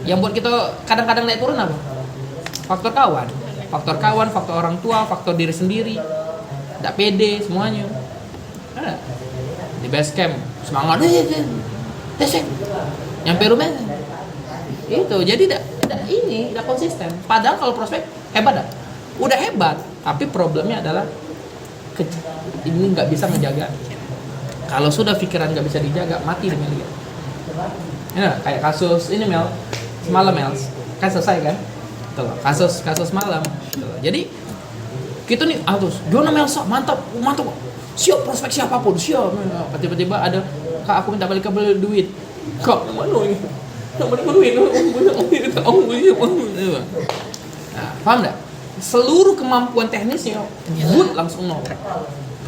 Yang buat kita kadang-kadang naik turun apa? Faktor kawan, faktor orang tua, faktor diri sendiri, tidak pede semuanya. Ada di base camp semangat, desek, nyampe rumah itu jadi tidak konsisten. Padahal kalau prospek hebat dah, udah hebat, tapi problemnya adalah ini nggak bisa menjaga. Kalau sudah pikiran nggak bisa dijaga, mati dengan dia. Ya, kayak kasus ini Mel, semalam Mel, kan selesai kan? Tuh, kasus malam. Tuh. Jadi kita nih terus, Jona Melsa mantap, siap prospek siapapun, siap. Tiba-tiba ada, Kak aku minta balik duit. Kak mana ini? Nak balik duit? Nah, paham nggak? Seluruh kemampuan teknisnya, good langsung nol.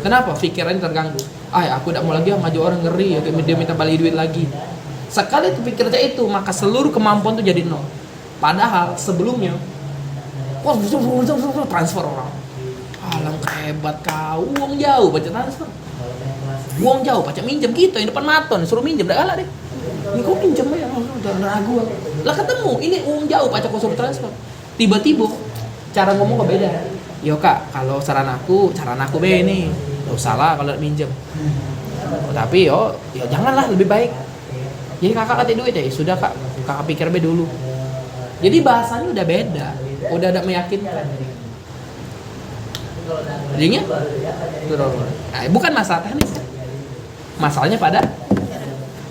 Kenapa? Pikirannya terganggu. Aku tidak mau lagi maju orang ngeri, dia minta balik duit lagi. Sekali pikirnya itu, maka seluruh kemampuan itu jadi nol. Padahal sebelumnya, transfer orang. Alangkah hebat kau, uang jauh baca transfer. Uang jauh baca minjem kita yang depan maton, suruh minjem, dah galak deh. Ini kau minjem ya, jangan ragu. Lah ketemu, ini uang jauh baca kau suruh transfer. Tiba-tiba cara ngomong kok beda. Yo kak, kalau saran aku be ini, gak usah lah kalau minjem. Tapi ya janganlah, lebih baik. Jadi kakak kasih duit ya, sudah kak pikir be dulu. Jadi bahasanya udah beda, udah ada meyakinkan. Jadinya, bukan masalah teknis, masalahnya pada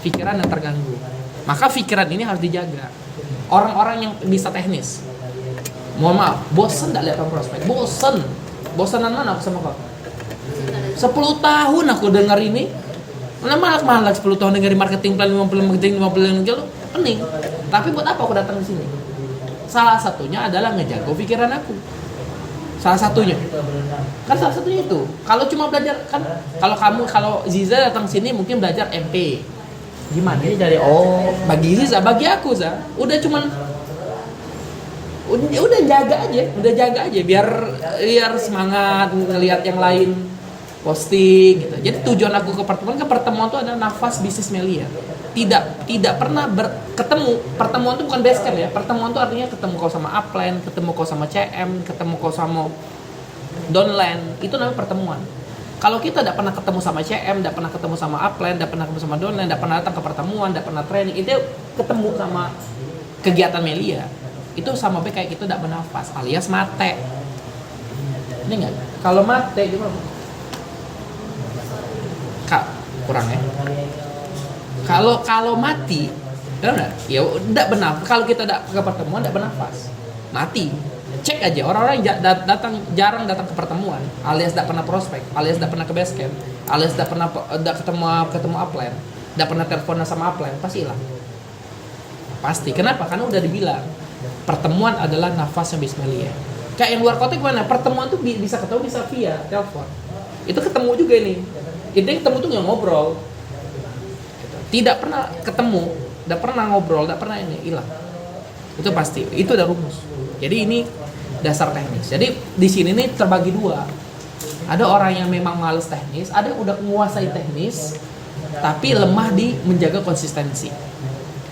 pikiran yang terganggu. Maka pikiran ini harus dijaga. Orang-orang yang bisa teknis, mohon maaf, bosan gak lihat prospek? Bosanan mana aku sama kau? 10 tahun aku dengar ini. Malah 10 tahun dengar marketing plan 50 kilo, pening. Tapi buat apa aku datang ke sini? Salah satunya adalah ngejaga pikiran aku. Salah satunya itu. Kalau cuma belajar kan, kalau Ziza datang sini mungkin belajar MP. Gimana ini dari bagi Ziza, bagi aku udah jaga aja biar semangat ngelihat yang lain posting gitu. Jadi tujuan aku ke pertemuan itu adalah nafas bisnis Melia. Tidak pernah ketemu. Pertemuan itu bukan base camp ya. Pertemuan itu artinya ketemu kau sama upline, ketemu kau sama CM, ketemu kau sama downline. Itu namanya pertemuan. Kalau kita tidak pernah ketemu sama CM, tidak pernah ketemu sama upline, tidak pernah ketemu sama downline, tidak pernah datang ke pertemuan, tidak pernah training, itu ketemu sama kegiatan Melia. Itu sama kayak kita tidak bernafas, alias mate. Ini enggak? Kalau mate gimana? Kak, kurang ya. Kalau mati, benar? Ya tidak bernafas. Kalau kita tidak ke pertemuan tidak bernafas, mati. Cek aja orang-orang yang jarang datang ke pertemuan, alias tidak pernah prospek, alias tidak pernah ke base camp, alias tidak pernah ketemu upline, tidak pernah teleponan sama upline, pasti hilang. Pasti. Kenapa? Karena udah dibilang pertemuan adalah nafasnya bismillah. Kayak yang luar kota gimana? Pertemuan tuh bisa ketemu, bisa via telepon. Itu ketemu juga nih. Intinya ketemu tuh nggak ngobrol. Tidak pernah ketemu, tidak pernah ngobrol, tidak pernah ini, hilang. Itu pasti. Itu udah rumus. Jadi ini dasar teknis. Jadi di sini nih terbagi dua. Ada orang yang memang males teknis, ada yang udah menguasai teknis, tapi lemah di menjaga konsistensi.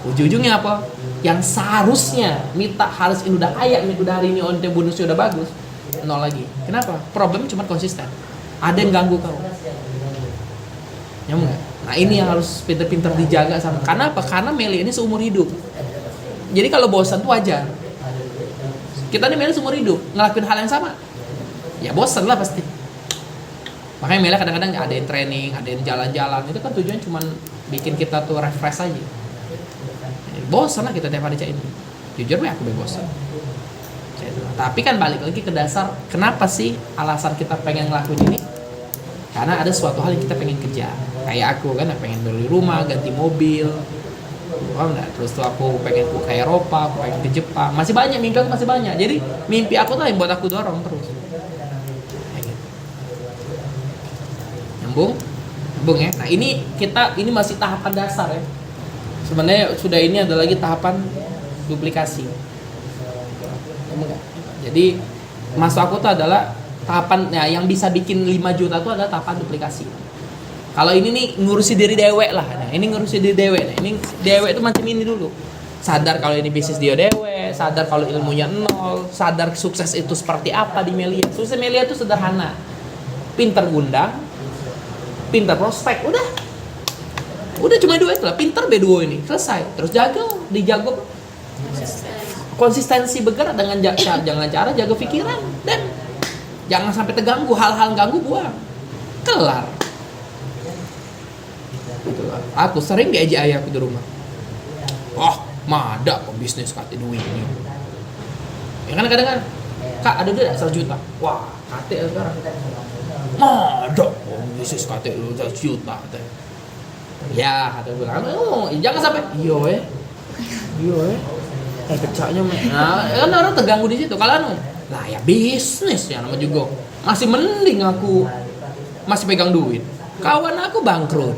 Ujung-ujungnya apa? Yang seharusnya Mita harus ini udah kaya, udah hari ini onte bonusnya udah bagus, nol lagi. Kenapa? Problem cuma konsisten. Ada yang ganggu kau. Nyambung nggak? Nah ini yang harus pinter-pinter dijaga sama. Karena apa? Karena Meli ini seumur hidup. Jadi kalau bosan tuh wajar. Kita nih Meli seumur hidup ngelakuin hal yang sama, ya bosan lah pasti. Makanya Meli kadang-kadang ada yang training, ada yang jalan-jalan. Itu kan tujuannya cuma bikin kita tuh refresh aja. Bosan lah kita tiap hari cek ini. Jujur aku bosan. Tapi kan balik lagi ke dasar, kenapa sih alasan kita pengen ngelakuin ini? Karena ada suatu hal yang kita pengen kejar. Kayak aku kan pengen beli rumah, ganti mobil, paham nggak? Terus tuh aku pengen ke Eropa, aku pengen ke Jepang. Masih banyak, mimpi aku masih banyak. Jadi mimpi aku tuh yang buat aku dorong terus. Nyambung ya. Nah ini masih tahapan dasar ya. Sebenarnya sudah ini ada lagi tahapan duplikasi. Jadi maksud aku tuh adalah tahapan yang bisa bikin 5 juta itu adalah tahapan duplikasi. Kalau ini nih ngurusi diri dewek lah. Nah, ini ngurusi diri dewek. Nah, ini dewek itu macam ini dulu. Sadar kalau ini bisnis dia dewe, sadar kalau ilmunya nol, sadar sukses itu seperti apa di Melia. Sukses Melia itu sederhana. Pinter ngundang, pinter prospek, udah cuma dua itu lah. Pinter B2 ini selesai. Terus dijago konsistensi bergerak dengan jangan cara jaga pikiran dan jangan sampai terganggu, hal-hal ganggu buang, kelar. Itulah. Aku sering diajak ayahku di rumah. Mada kok bisnis kate duit ini. Ya kan kadang-kadang, Kak ada duit 100 juta. Wah, kate sekarang. Mada kok bisnis kate 100 juta kate. Ya, kata bilang, jangan sampai iya pecahnya nah, kan orang terganggu di situ. Kalau lah ya bisnis ya nama juga. Masih mending aku masih pegang duit. Kawan aku bangkrut.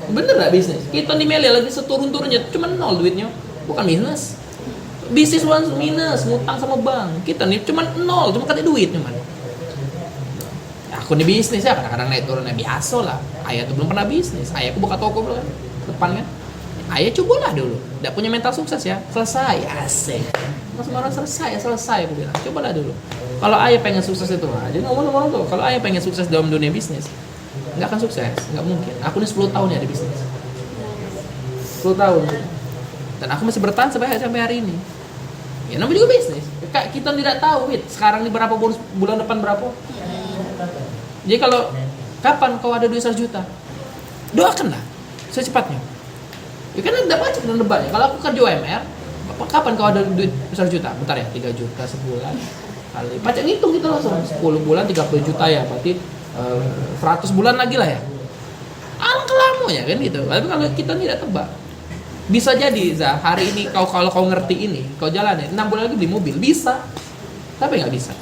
Bener gak bisnis? Kita di Melia lagi seturun-turunnya cuma 0 duitnya. Bukan bisnis. Bisnis once minus, ngutang sama bank. Kita nih cuma 0, cuma kata duit cuman. Aku di bisnis ya kadang-kadang naik turunnya biasa lah. Ayah tuh belum pernah bisnis. Ayahku buka toko belum depan kan. Ayah cobalah dulu. Tidak punya mental sukses ya. Selesai, asik. Mas orang selesai aku bilang. Cobalah dulu. Kalau ayah pengen sukses itu aja ngomong-ngomong tuh. Kalau ayah pengen sukses dalam dunia bisnis, nggak akan sukses, nggak mungkin. Aku ini 10 tahun ya di bisnis. 10 tahun. Dan aku masih bertahan sampai hari ini. Ya namanya juga bisnis. Kita tidak tahu, sekarang ini berapa bonus, bulan depan berapa. Jadi kalau kapan kau ada duit 100 juta, doakanlah secepatnya. Ya kan ada baca dan debatnya. Kalau aku kerja UMR, kapan kau ada duit 100 juta? Bentar ya, 3 juta sebulan kali. Baca ngitung gitu langsung. 10 bulan 30 juta ya, berarti 100 bulan lagi lah ya. Alangkah lamanya kan gitu. Tapi kalau kita tidak tebak, bisa jadi hari ini kalau kau ngerti ini, kau jalanin 6 bulan lagi beli mobil, bisa. Tapi nggak bisa.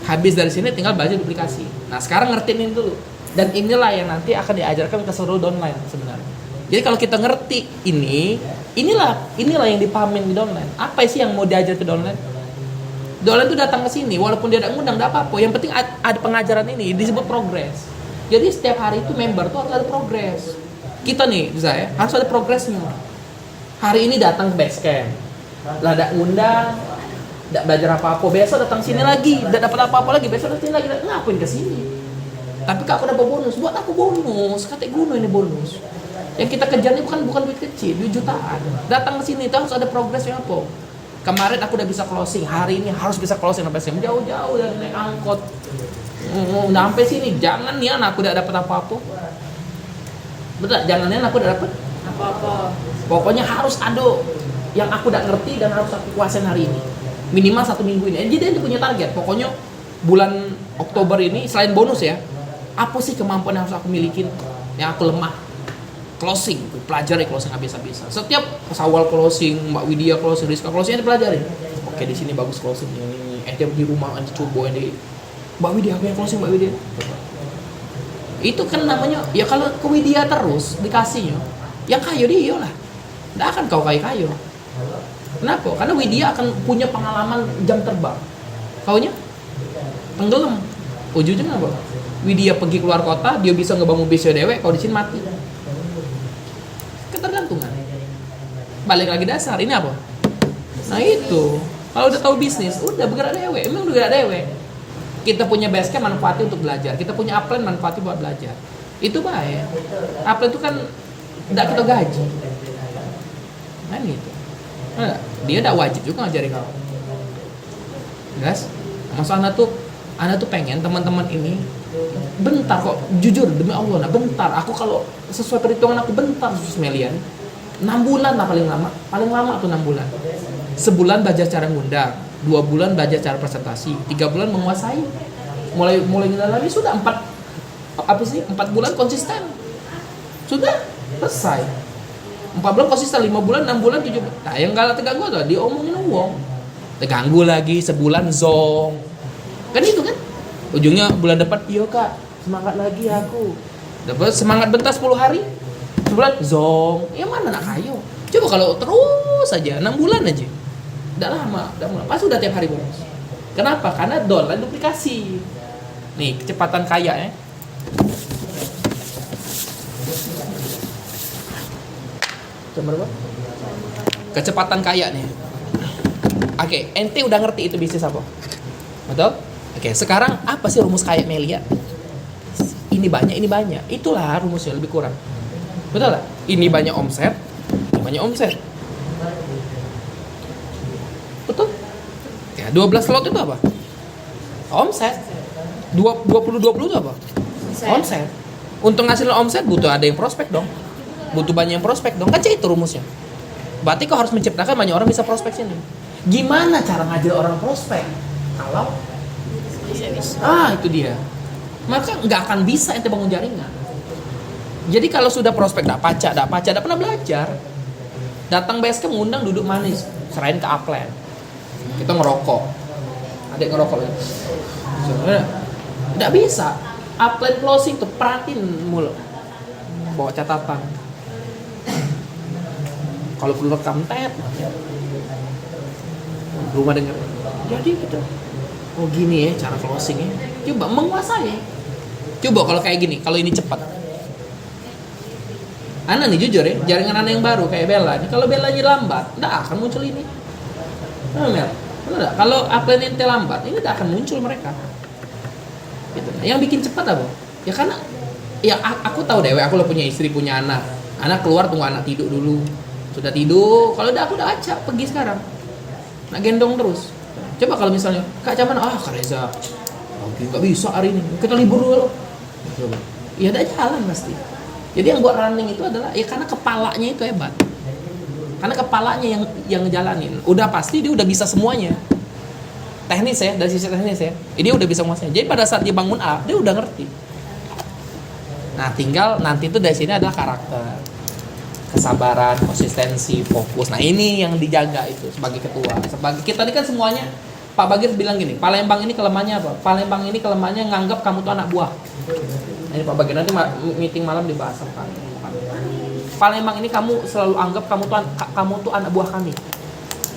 Habis dari sini tinggal belajar duplikasi. Nah sekarang ngertiin ini dulu. Dan inilah yang nanti akan diajarkan ke seluruh downline sebenarnya. Jadi kalau kita ngerti inilah yang dipahamin di downline. Apa sih yang mau diajar ke downline? Downline itu datang ke sini, walaupun dia tidak ngundang, tidak apa-apa. Yang penting ada pengajaran ini, disebut progres. Jadi setiap hari itu member tuh harus ada progres. Kita nih, saya harus ada progresnya. Hari ini datang ke base camp, lah tidak ngundang, tidak belajar apa-apa. Besok datang sini lagi, tidak dapat apa-apa lagi. Besok datang sini lagi, ngapain ke sini? Tapi kak aku dapat bonus, buat aku bonus. Kata guna ini bonus. Yang kita kejar ini bukan duit kecil, duit jutaan. Datang ke sini harus ada progresnya apa? Kemarin aku udah bisa closing, hari ini harus bisa closing sampai sini. Jauh-jauh dari naik angkot. Udah sampai sini, jangan nih aku udah dapat apa-apa. Betul, jangan nih aku udah dapat apa-apa. Pokoknya harus ada yang aku udah ngerti dan harus aku kuasain hari ini. Minimal 1 minggu ini. Jadi dia punya target. Pokoknya bulan Oktober ini selain bonus ya, apa sih kemampuan yang harus aku milikin yang aku lemah? Closing, pelajari closing habis-habisan. Setiap Sawal closing, Mbak Widya closing, Rizka closing, dipelajari. Oke, di sini bagus closing ini. Di rumah nanti coba ini. Mbak Widya, aku yang closing Mbak Widya. Itu kan namanya, ya kalau ke Widya terus dikasihnya, yang kayo dia lah. Nggak akan kau kayo. Kenapa? Karena Widya akan punya pengalaman jam terbang. Kaunya tenggelam. Ujungnya apa? Widya pergi keluar kota, dia bisa ngebangun bisnis dewe, kau di sini mati. Ketergantungan. Balik lagi dasar, ini apa? Nah itu, kalau udah tahu bisnis, udah bergerak dewe, emang udah bergerak dewe. Kita punya base camp manfaatnya untuk belajar, kita punya upline manfaatnya buat belajar. Itu baik. Upline itu kan tidak kita gaji, kan gitu. Nah, dia tidak wajib juga ngajarin kamu. Guys, maksud anda tuh pengen teman-teman ini bentar kok, jujur demi Allah, nah bentar. Aku kalau sesuai perhitungan aku bentar sus Melian 6 bulan lah paling lama tuh 6 bulan. Sebulan belajar cara ngundang, 2 bulan belajar cara presentasi, 3 bulan menguasai. Mulai ngundang sudah 4 bulan konsisten. Sudah selesai. 4 bulan konsisten, 5 bulan, 6 bulan, 7 bulan. Nah yang gak terganggu tuh diomongin uang. Terganggu lagi sebulan zong. Kan itu kan. Ujungnya bulan depan, iya kak, semangat lagi aku. Dapat semangat bentar 10 hari, sebulan zong. Ya mana nak kayo? Coba kalau terus aja 6 bulan aja, udah lama. Pas udah tiap hari bonus. Kenapa? Karena downline duplikasi. Nih kecepatan kaya ya. Jam berapa? kecepatan kaya nih. Oke, ente udah ngerti itu bisnis apa? Betul? Oke, sekarang apa sih rumus kaya Melia? Ini banyak. Itulah rumusnya lebih kurang. Betul lah? Ini banyak omset, ini banyak omset. Betul? Ya, 12 slot itu apa? Omset. 20 itu apa? Omset. Untuk ngasilin omset butuh ada yang prospek dong. Butuh banyak yang prospek dong. Kan itu rumusnya. Berarti kau harus menciptakan banyak orang bisa prospek sini. Gimana cara ngajar orang prospek? Kalau itu dia. Maka nggak akan bisa ente bangun jaringan. Jadi kalau sudah prospek dak pernah belajar. Datang basecamp ngundang duduk manis, serahin ke upline. Kita ngerokok. Adik ngerokok lagi. Nggak bisa. Upline closing tuh perhatiin mulu. Bawa catatan. Kalau perlu rekam tab. Rumah denger. Jadi gitu. Oh gini ya cara closingnya. Coba menguasai. Coba kalau kayak gini, kalau ini cepat. Ana nih jujur ya, jaringan Ana yang baru kayak Bella. Ini kalau Bellanya lambat, nggak akan muncul ini. Benar nggak? Kalau upline ente lambat, ini nggak akan muncul mereka. Gitu. Yang bikin cepat apa? Ya karena, ya aku tahu deh, aku punya istri, punya anak. Anak keluar tunggu anak tidur dulu. Sudah tidur, kalau udah aku udah acak pergi sekarang. Nak gendong terus. Coba kalau misalnya Kak Caman, Kak Reza, nggak bisa hari ini, kita libur dulu. Ya udah jalan pasti. Jadi yang buat running itu adalah ya karena kepalanya itu hebat. Karena kepalanya yang ngejalanin. Udah pasti dia udah bisa semuanya. Teknis ya, dari sisi teknis ya. Dia udah bisa menguasai. Jadi pada saat dia bangun up, dia udah ngerti. Nah, tinggal nanti itu dari sini adalah karakter, kesabaran, konsistensi, fokus. Nah, ini yang dijaga itu sebagai ketua. Sebagai kita ini kan semuanya Pak Bagir bilang gini, Palembang ini kelemahannya apa? Palembang ini kelemahannya nganggap kamu tuh anak buah. Nah, ini Pak Bagir nanti meeting malam dibahas sama kami. Palembang ini kamu selalu anggap kamu tuh anak buah kami.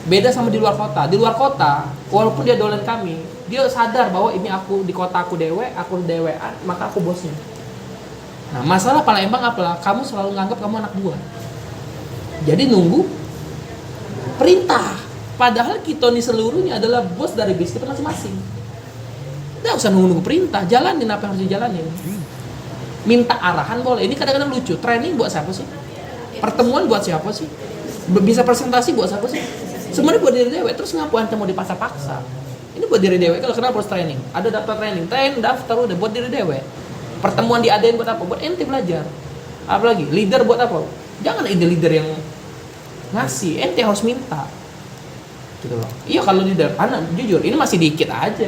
Beda sama di luar kota. Di luar kota, walaupun dia dolen kami, dia sadar bahwa ini aku di kota aku dewean, maka aku bosnya. Nah, masalah Palembang apalah? Kamu selalu nganggap kamu anak buah. Jadi nunggu perintah. Padahal kita nih seluruhnya adalah bos dari bisnis kita masing-masing. Nggak usah nunggu perintah, jalanin apa yang harus dijalanin. Minta arahan boleh. Ini kadang-kadang lucu. Training buat siapa sih? Pertemuan buat siapa sih? Bisa presentasi buat siapa sih? Semuanya buat diri dewe. Terus ngapain ente mau dipaksa-paksa? Ini buat diri dewe. Kalau kenapa harus training? Ada daftar training. Daftar udah buat diri dewe. Pertemuan diadain buat apa? Buat ente belajar. Apalagi leader buat apa? Jangan ide leader yang ngasih. Ente harus minta. Gitu loh. Iya kalau leader, anak jujur ini masih dikit aja.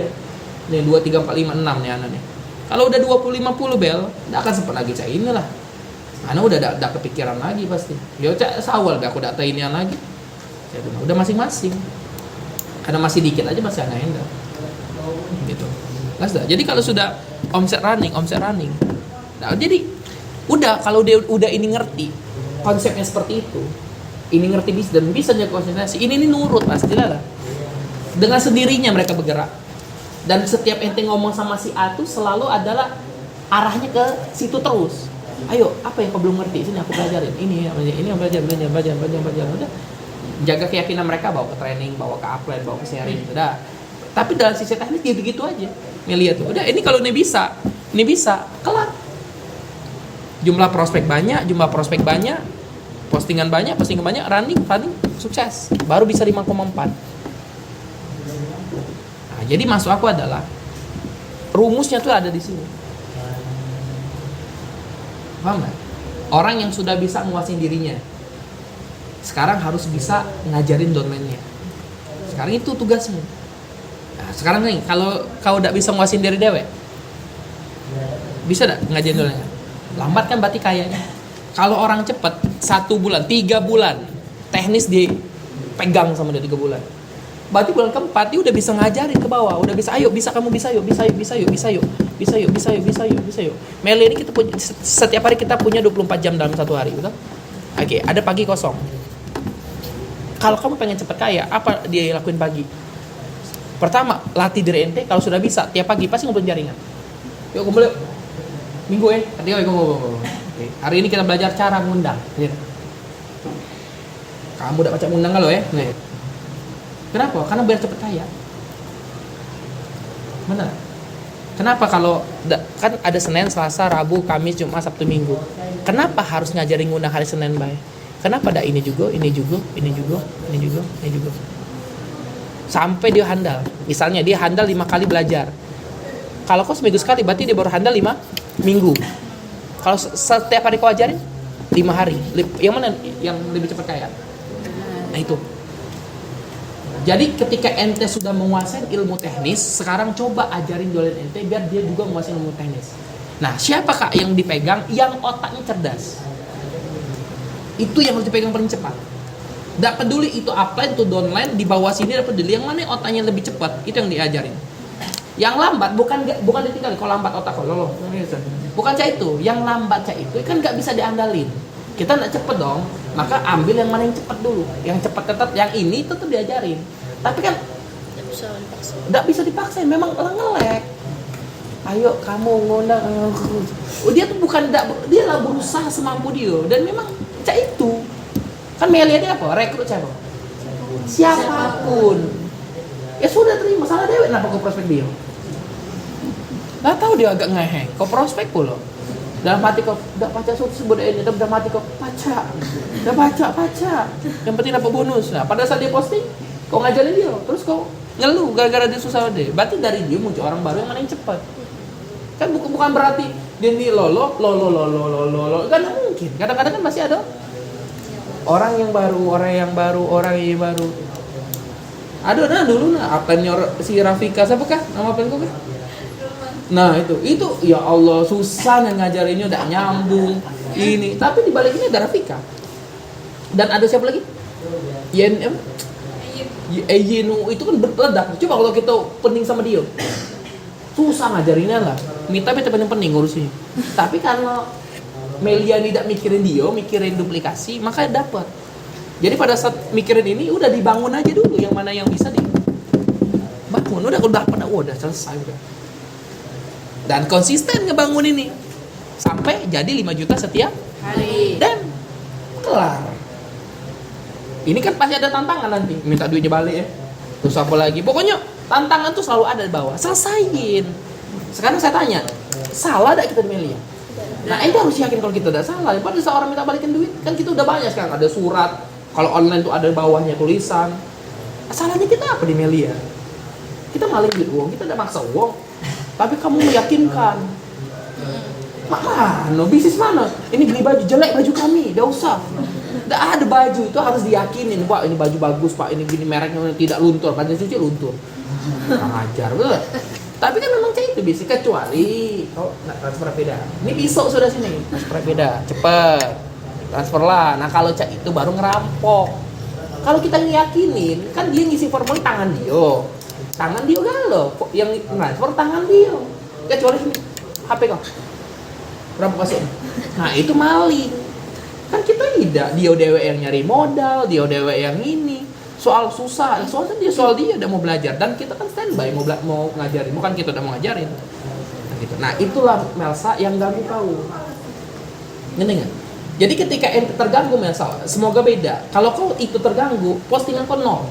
Nih 2, 3, 4, 5, 6 nih anak nih. Kalau udah 20, 50 bel, enggak akan sempat lagi cak inilah. Anak udah ada kepikiran lagi pasti. Ya cak sawal be aku data inian lagi. Udah masing-masing. Karena masih dikit aja masih anak endah. Gitu. Jadi kalau sudah omset running. Nah, jadi udah kalau dia udah ini ngerti konsepnya seperti itu. Ini ngerti bisnis dan bisa jaga konsentrasi. Ini nurut pastilah lah. Dengan sendirinya mereka bergerak. Dan setiap ente ngomong sama si A tuh selalu adalah arahnya ke situ terus. Ayo, apa yang kau belum ngerti? Sini aku pelajarin. Ini yang belajar. Udah. Jaga keyakinan mereka, bawa ke training, bawa ke upline, bawa ke sharing. Udah. Tapi dalam sisi teknis gitu-gitu aja. Melihat tuh. Udah, ini kalau ini bisa, kelar. Jumlah prospek banyak, postingan banyak, running, sukses. Baru bisa 5,4. Nah, jadi maksud aku adalah rumusnya tuh ada di sini. Paham gak? Orang yang sudah bisa menguasai dirinya, sekarang harus bisa ngajarin domainnya. Sekarang itu tugasmu. Nah, sekarang nih, kalau kau udah bisa menguasai diri dewe, bisa gak ngajarin domainnya? Lambat kan berarti kayaknya. Kalau orang cepat 1 bulan, 3 bulan teknis dipegang sama dia 3 bulan. Berarti bulan keempat dia udah bisa ngajarin ke bawah, udah bisa kamu bisa yuk. Meli ini kita punya setiap hari kita punya 24 jam dalam satu hari, betul? Oke, ada pagi kosong. Kalau kamu pengen cepat kaya, apa dia lakuin pagi? Pertama, latih diri ente. Kalau sudah bisa, tiap pagi pasti ngumpulin jaringan. Yuk kumpul yuk. Minggu ketiga kumpul. Oke. Hari ini kita belajar cara ngundang. Kamu udah baca undang lo ya? Nih. Kenapa? Karena biar cepet kaya. Benar. Kenapa kalau kan ada Senin, Selasa, Rabu, Kamis, Jumat, Sabtu, Minggu. Kenapa harus ngajarin ngundang hari Senin bae? Kenapa ada ini juga, ini juga, ini juga, ini juga, ini juga. Sampai dia handal. Misalnya dia handal 5 kali belajar. Kalau kau seminggu sekali, berarti dia baru handal 5 minggu. Kalau setiap hari kau ajarin 5 hari. Yang mana yang lebih cepat kaya? Nah itu. Jadi ketika ente sudah menguasai ilmu teknis, sekarang coba ajarin dolen ente biar dia juga menguasai ilmu teknis. Nah, siapa kak yang dipegang? Yang otaknya cerdas. Itu yang harus dipegang paling cepat. Tidak peduli itu upline, itu downline, di bawah sini tidak peduli. Yang mana otaknya lebih cepat, itu yang diajarin. Yang lambat bukan ditinggal. Kalau lambat otak kalau bukan cah itu. Yang lambat cah itu kan nggak bisa diandalin. Kita nggak cepet dong, maka ambil yang mana yang cepet dulu. Yang cepet tetap, yang ini tetap diajarin. Tapi kan nggak bisa dipaksain, memang ngelek. Ayo kamu ngundang, dia tuh bukan dia lah berusaha semampu dia. Dan memang cak itu kan Melia dia apa? Rekrut siapa? Siapapun. Ya sudah terima, salah dewek kenapa kau prospek dia? Nggak tahu dia agak ngehe. Kau prospek pula. Dalam hati kau, udah baca sebut ini, dalam hati kau baca, udah baca. Yang penting dapat bonus. Nah, pada saat dia posting, kau ngajarin dia, terus kau ngeluh gara-gara dia susah deh. Berarti dari dia muncul orang baru yang mana yang cepat. Kan bukan berarti dia ini lolo, kan mungkin. Kadang-kadang kan masih ada orang yang baru. Aduh, dulu apa si Rafika siapa kah? Nama apa kah? Nah itu ya Allah susah ngajarinnya udah nyambung ini, tapi di balik ini ada Rafika dan ada siapa lagi? YNM itu kan berledak. Coba kalau kita pening sama dia susah ngajarinnya lah. Mita penting ngurusnya. Tapi karena Melia tidak mikirin dia, mikirin duplikasi, maka dapat. Jadi pada saat mikirin ini udah dibangun aja dulu yang mana yang bisa dibangun. Udah selesai udah. Dan konsisten ngebangun ini sampai jadi 5 juta setiap hari dan kelar. Ini kan pasti ada tantangan nanti, minta duitnya balik ya. Terus apa lagi? Pokoknya tantangan tuh selalu ada di bawah. Selesaiin. Sekarang saya tanya, salah enggak kita di Melia? Nah, ente harus yakin kalau kita udah salah. Pada seorang minta balikin duit, kan kita udah banyak sekarang ada surat. Kalau online tuh ada bawahnya tulisan. Salahnya kita apa di Melia? Kita maling duit uang, kita udah maksa uang. Tapi kamu meyakinkan. Mana? Bisnis mana? Ini beli baju jelek baju kami, enggak usah. Enggak ada baju itu harus diyakinin, Pak, ini baju bagus, Pak, ini gini mereknya tidak luntur, padahal cuci luntur. Kurang ajar, betul. Tapi kan memang kayak itu bisa kecuali nggak transfer beda. Ini besok sudah sini, transfer beda, cepet. Transfer lah. Nah, kalau cak itu baru ngerampok. Kalau kita ngiyakinin, kan dia ngisi formulir tangan dia galau, yang transfer tangan dia. Kecuali sini, HP kau, berapa kasih? Nah itu maling. Kan kita tidak, dia dewe yang nyari modal, dia dewe yang ini. Soal susah, soalnya dia udah mau belajar dan kita kan standby mau ngajarin, bukan kita udah mau ngajarin. Nah, gitu. Nah itulah Melsa yang ganggu kau. Ngerti nggak? Jadi ketika ente terganggu Melsa, semoga beda. Kalau kau itu terganggu, postingan kau nol.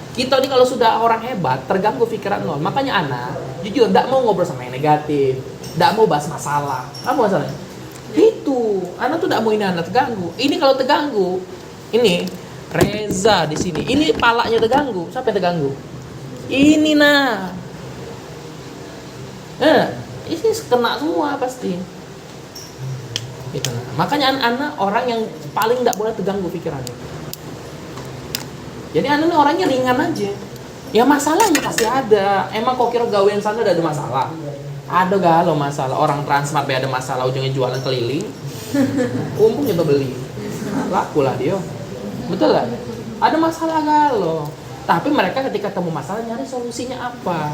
Kita ini kalau sudah orang hebat, terganggu pikiran nol. Makanya anak, jujur, tidak mau ngobrol sama yang negatif, tidak mau bahas masalah. Apa masalahnya? Itu, anak tuh tidak mau ini anak terganggu. Ini kalau terganggu, ini Reza di sini. Ini palanya terganggu. Siapa yang terganggu? Ini nah. Ini kena semua pasti. Gitu. Makanya anak orang yang paling tidak boleh terganggu pikirannya. Jadi anak orangnya ringan aja. Ya masalahnya pasti ada. Emang kok kira gawean sana ada masalah? Ada galau masalah. Orang Transmart ada masalah, ujungnya jualan keliling. Untung kita beli. Laku lah dia. Betul lah. Ada masalah galau. Tapi mereka ketika ketemu masalah nyari solusinya apa?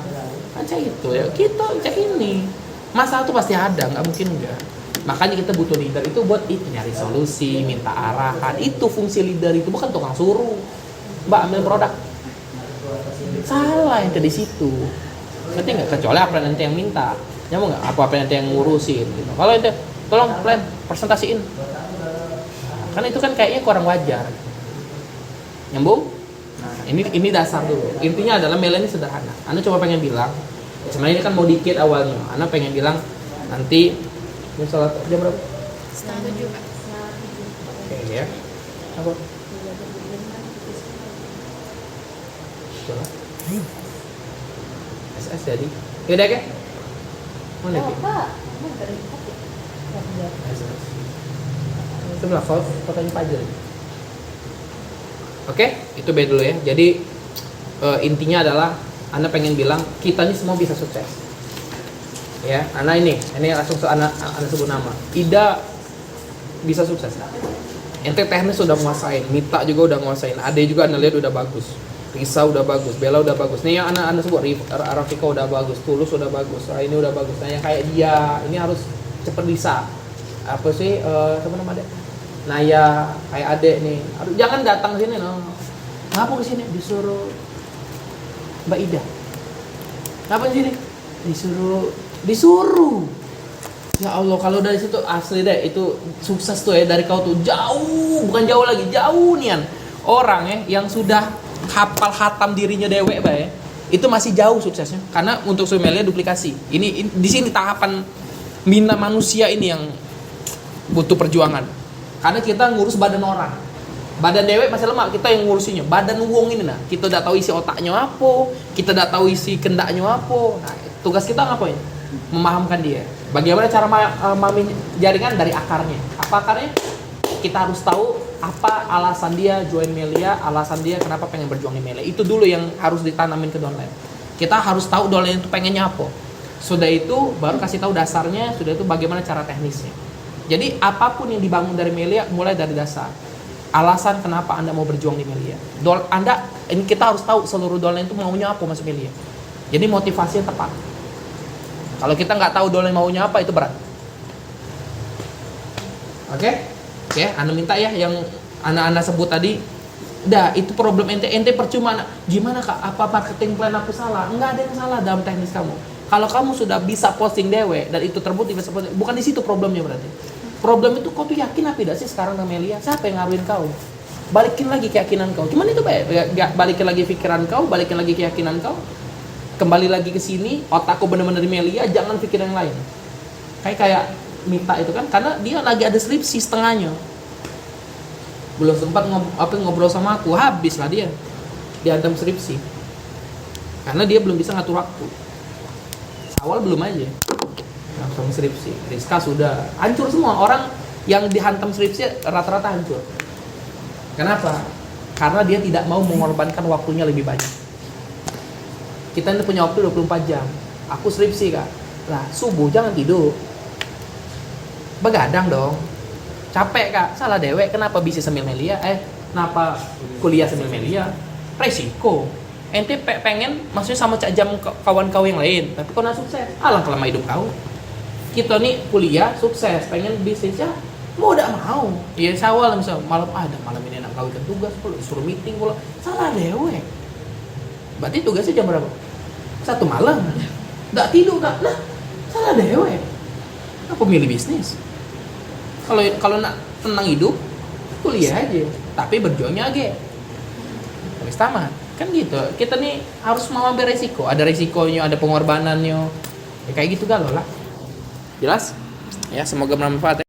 Aja itu ya. Kita cek ini. Masalah tuh pasti ada, nggak mungkin enggak. Makanya kita butuh leader itu buat itu nyari solusi, minta arahan. Itu fungsi leader itu, bukan tukang suruh. Mbak ambil produk. Salah ente di situ. Ngerti nggak? Kecuali apa nanti yang minta. Nyambung nggak? Apa nanti yang ngurusin. Gitu. Kalau ente tolong plan presentasiin. Kan itu kan kayaknya kurang wajar. Nyambung? Nah, ini dasar dulu. Intinya adalah Melia ini sederhana. Anda cuma pengen bilang, sebenarnya ini kan mau dikit awalnya. Anda pengen bilang nanti ini sholat jam berapa? 6:30 Pak. Oke ya. Apa? Sholat. SS jadi. Yaudah ke? Mana Oh Ki? Pak, kamu dari hati. SS. Sebelah fotonya Fajar. Oke, itu beda dulu ya. Jadi intinya adalah Anda pengen bilang kita ini semua bisa sukses. Ya, Anda ini langsung Anda sebut nama. Ida bisa sukses. Ente teknis sudah menguasain, Mita juga udah nguasain, Ade juga Anda lihat udah bagus. Risa udah bagus, Bella udah bagus. Nih yang Anda sebut Rafika udah bagus, Tulus udah bagus, ini udah bagus. Nah yang kayak dia ini harus cepet bisa. Apa sih siapa nama Ade? Naya, kayak adek nih. Aduh, jangan datang sini no. Ngapa ke sini? Disuruh Mbak Ida. Ngapa sini? Disuruh. Ya Allah, kalau dari situ asli deh itu sukses tuh ya dari kau tuh jauh, bukan jauh lagi, jauh nian. Orang ya yang sudah hafal hatam dirinya dewek ya, itu masih jauh suksesnya. Karena untuk Melia duplikasi. Ini di sini tahapan bina manusia ini yang butuh perjuangan. Karena kita ngurus badan orang. Badan dewek masih lemah, kita yang ngurusinya. Badan wong ini nah, kita udah tahu isi otaknya apa, kita udah tahu isi kendaknya apa. Nah, tugas kita ngapain? Memahamkan dia. Bagaimana cara mami jaringan dari akarnya? Apa akarnya? Kita harus tahu apa alasan dia join Melia, alasan dia kenapa pengen berjuang di Melia. Itu dulu yang harus ditanamin ke downline. Kita harus tahu downline itu pengennya apa. Sudah itu baru kasih tahu dasarnya, sudah itu bagaimana cara teknisnya. Jadi apapun yang dibangun dari Melia mulai dari dasar. Alasan kenapa Anda mau berjuang di Melia. Ini kita harus tahu seluruh downline itu maunya apa masuk Melia. Jadi motivasinya tepat. Kalau kita nggak tahu downline maunya apa itu berat. Oke? Oke, Anda minta ya yang Anda sebut tadi. Dah, itu problem ente percuma. Gimana Kak? Apa marketing plan aku salah? Enggak ada yang salah dalam teknis kamu. Kalau kamu sudah bisa posting dewe dan itu terbukti bisa posting, bukan di situ problemnya berarti. Problem itu kau tuh yakin apa tidak sih sekarang sama Melia? Siapa yang ngaruhin kau? Balikin lagi keyakinan kau. Cuman itu baik, balikin lagi pikiran kau, balikin lagi keyakinan kau. Kembali lagi ke sini, otakku benar-benar di Melia, jangan pikir yang lain. Kayak Mita itu kan, karena dia lagi ada skripsi setengahnya. Belum sempat ngobrol sama aku, habis lah dia dihantam skripsi. Karena dia belum bisa ngatur waktu. Awal belum aja. Langsung skripsi. Rizka sudah hancur semua. Orang yang dihantam skripsi rata-rata hancur. Kenapa? Karena dia tidak mau mengorbankan waktunya lebih banyak. Kita ini punya waktu 24 jam. Aku skripsi Kak. Lah subuh jangan tidur. Begadang dong. Capek Kak. Salah dewek. Kenapa bisa sambil Melia? Kenapa kuliah sambil Melia? Resiko. Ente pengen maksudnya sama cak jam kawan kau yang lain, tapi kau nak sukses. Alang kelama hidup kau. Kita nih kuliah sukses, pengen bisnisnya mau tidak mau. Ya sawal misal malam malam ini nak kawin tugas pula suruh meeting pula. Salah dewe. Berarti tugasnya jam berapa? 1 malam. Nggak tidur Kak. Nah, salah dewe. Apa milih bisnis? Kalau nak tenang hidup, kuliah aja, tapi berjuangnya aja. Habis tamat. Kan gitu, kita nih harus mau ambil resiko. Ada resikonya, ada pengorbanannya ya, kayak gitu galau lah. Jelas? Ya semoga bermanfaat ya.